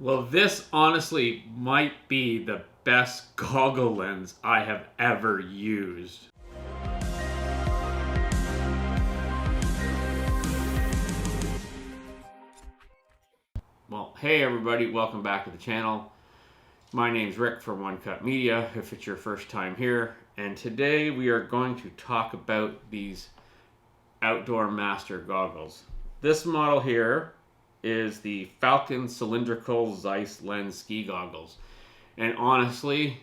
Well, this honestly might be the best goggle lens I have ever used. Well, hey everybody, welcome back to the channel. My name's Rick from onecutmedia, if it's your first time here. And today we are going to talk about these Outdoormaster goggles. This model here is the Falcon Cylindrical Ziess lens ski goggles. And honestly,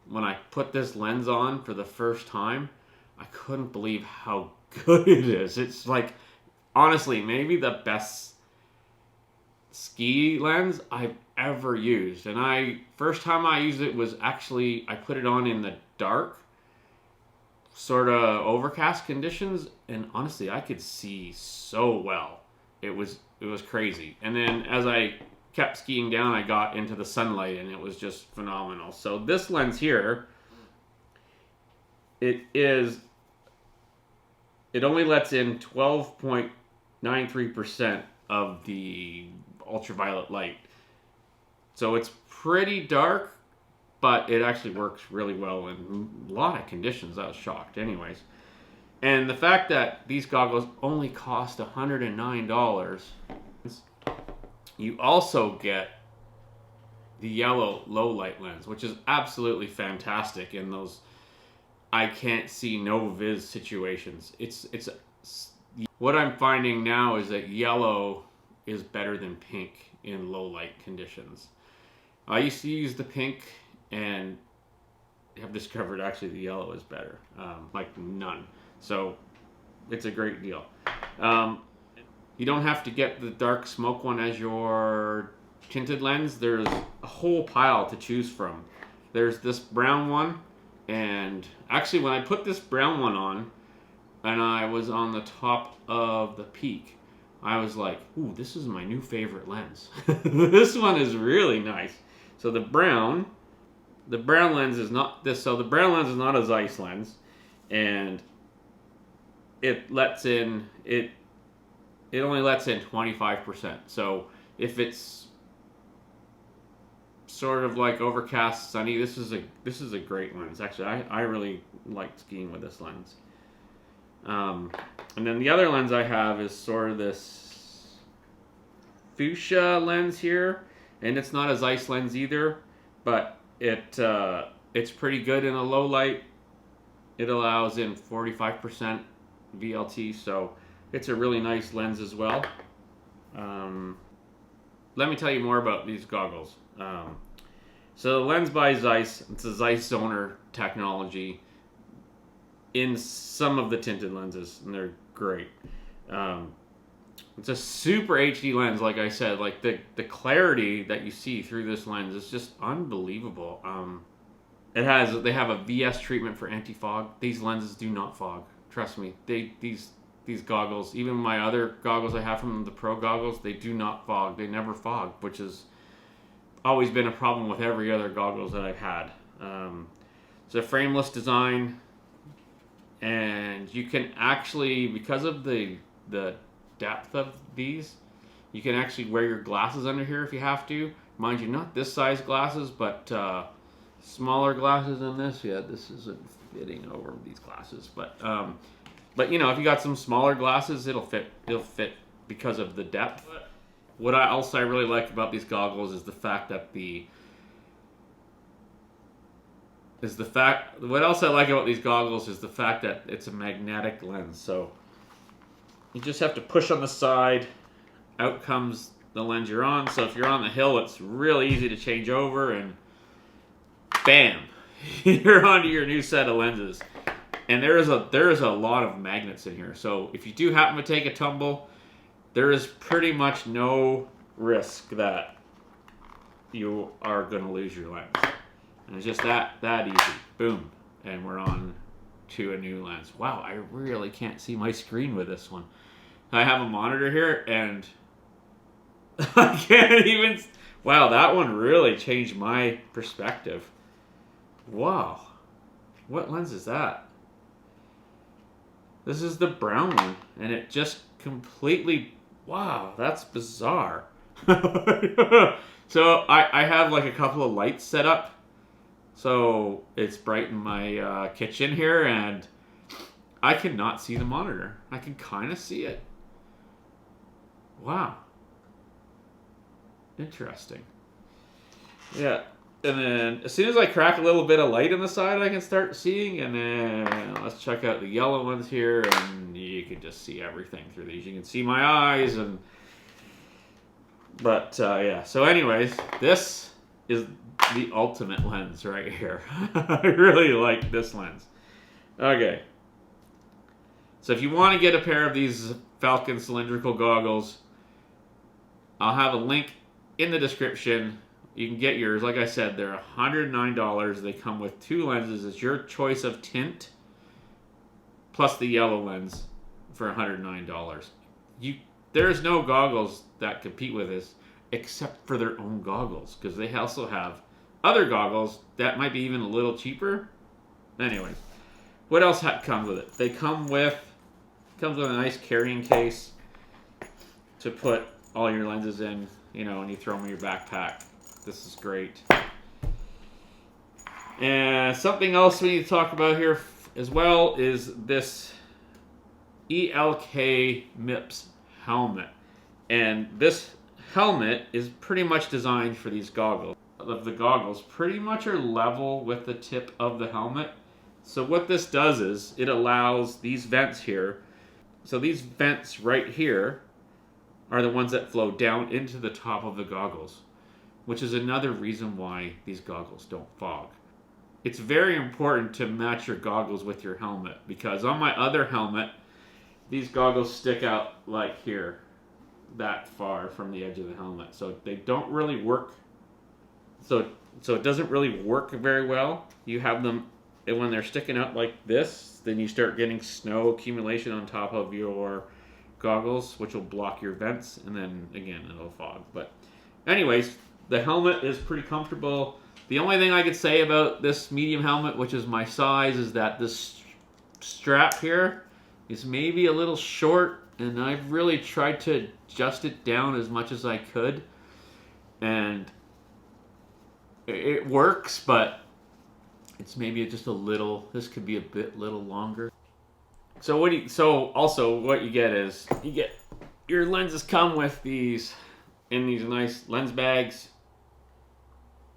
when I put this lens on for the first time, I couldn't believe how good it is. It's like, honestly, maybe the best ski lens I've ever used. And first time I used it was actually, I put it on in the dark, sort of overcast conditions, and honestly I could see so well. It was crazy. And then as I kept skiing down, I got into the sunlight and it was just phenomenal. So this lens here, it only lets in 12.93% of the ultraviolet light. So it's pretty dark, but it actually works really well in a lot of conditions. I was shocked anyways. And the fact that these goggles only cost $109, you also get the yellow low light lens, which is absolutely fantastic in those I can't see no viz situations. What I'm finding now is that yellow is better than pink in low light conditions. I used to use the pink and have discovered actually the yellow is better, like none. So it's a great deal. You don't have to get the dark smoke one as your tinted lens. There's a whole pile to choose from. There's this brown one, and actually when I put this brown one on and I was on the top of the peak, I was like, ooh, this is my new favorite lens. This one is really nice. So the brown lens is not this. So the brown lens is not a Ziess lens, and it only lets in 25%. So if it's sort of like overcast, sunny, this is a great lens. Actually, I really like skiing with this lens. And then the other lens I have is sort of this fuchsia lens here, and it's not a Ziess lens either, but it's pretty good in a low light. It allows in 45% VLT, so it's a really nice lens as well. Let me tell you more about these goggles. So the lens by Ziess, it's a Ziess Zoner technology in some of the tinted lenses, and they're great. It's a super HD lens, like I said. Like the clarity that you see through this lens is just unbelievable. They have a VS treatment for anti-fog. These lenses do not fog. Trust me. These goggles, even my other goggles I have from the Pro goggles, they do not fog. They never fog, which has always been a problem with every other goggles that I've had. It's a frameless design, and you can actually, because of the depth of these, you can actually wear your glasses under here if you have to. Mind you, not this size glasses, but smaller glasses than this. Yeah, this isn't fitting over these glasses, but you know, if you got some smaller glasses, it'll fit because of the depth. What I really like about these goggles is the fact that what else I like about these goggles is the fact that it's a magnetic lens. So you just have to push on the side, out comes the lens you're on. So if you're on the hill, it's really easy to change over, and bam, you're onto your new set of lenses. And there is a lot of magnets in here. So if you do happen to take a tumble, there is pretty much no risk that you are going to lose your lens. And it's just that easy. Boom. And we're on to a new lens. Wow, I really can't see my screen with this one. I have a monitor here, and I can't even... Wow, that one really changed my perspective. Wow. What lens is that? This is the brown one, and it just completely... Wow, that's bizarre. So I have like a couple of lights set up. So it's bright in my kitchen here, and I cannot see the monitor. I can kind of see it. Wow. Interesting. Yeah. And then as soon as I crack a little bit of light on the side, I can start seeing. And then let's check out the yellow ones here, and you can just see everything through these. You can see my eyes, and yeah. So anyways, this is the ultimate lens right here. I really like this lens. Okay. So if you want to get a pair of these Falcon Cylindrical goggles, I'll have a link in the description. You can get yours. Like I said, they're $109. They come with 2 lenses. It's your choice of tint plus the yellow lens for $109. There's no goggles that compete with this except for their own goggles, because they also have other goggles that might be even a little cheaper. Anyways, what else comes with it? They comes with a nice carrying case to put all your lenses in, and you throw them in your backpack. This is great. And something else we need to talk about here as well is this ELK MIPS helmet. And this helmet is pretty much designed for these goggles. The goggles pretty much are level with the tip of the helmet. So what this does is it allows these vents here. So these vents right here are the ones that flow down into the top of the goggles, which is another reason why these goggles don't fog. It's very important to match your goggles with your helmet, because on my other helmet, these goggles stick out like here, that far from the edge of the helmet. So they don't really work. So it doesn't really work very well. You have them, and when they're sticking out like this, then you start getting snow accumulation on top of your goggles, which will block your vents, and then again it'll fog. But anyways, the helmet is pretty comfortable. The only thing I could say about this medium helmet, which is my size, is that this strap here is maybe a little short, and I've really tried to adjust it down as much as I could, and it works, but it's maybe just a little, this could be a bit little longer. So what you get is, your lenses come with these, in these nice lens bags.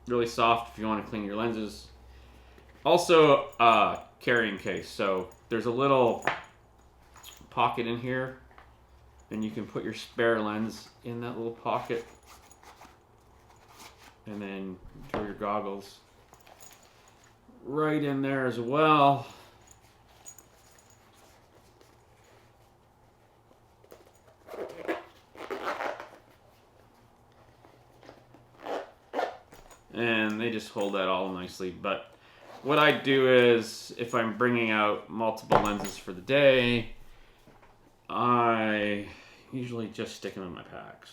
Really soft if you want to clean your lenses. Also, carrying case. So there's a little pocket in here, and you can put your spare lens in that little pocket, and then throw your goggles right in there as well. And they just hold that all nicely. But what I do is, if I'm bringing out multiple lenses for the day, I usually just stick them in my pack.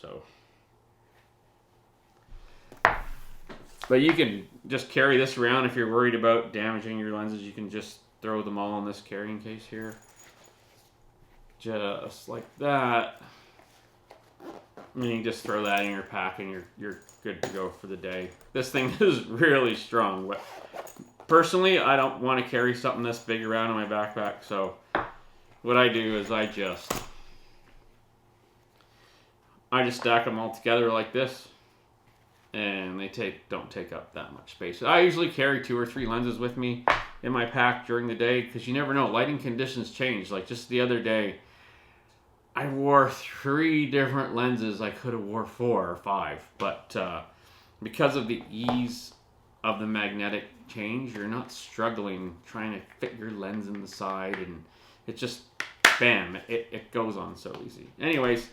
But you can just carry this around if you're worried about damaging your lenses. You can just throw them all in this carrying case here, just like that. And you just throw that in your pack, and you're good to go for the day. This thing is really strong. But personally, I don't want to carry something this big around in my backpack, so what I do is I just stack them all together like this, and they don't take up that much space. I usually carry 2 or 3 lenses with me in my pack during the day, because you never know, lighting conditions change. Like just the other day, I wore 3 different lenses. I could have wore 4 or 5, but because of the ease of the magnetic change, you're not struggling trying to fit your lens in the side, and it just, bam, it goes on so easy. Anyways,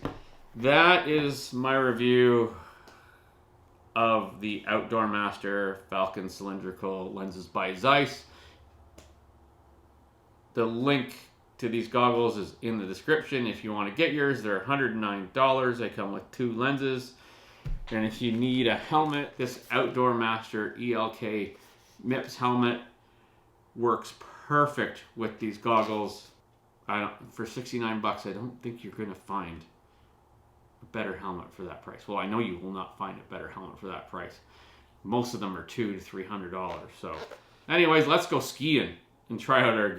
that is my review of the Outdoormaster Falcon Cylindrical lenses by Ziess. The link to these goggles is in the description. If you want to get yours, they're $109. They come with 2 lenses. And if you need a helmet, this Outdoormaster ELK MIPS helmet works perfect with these goggles. For $69, I don't think you're going to find a better helmet for that price. Well, I know you will not find a better helmet for that price. Most of them are $200 to $300. So anyways, let's go skiing and try out our gear.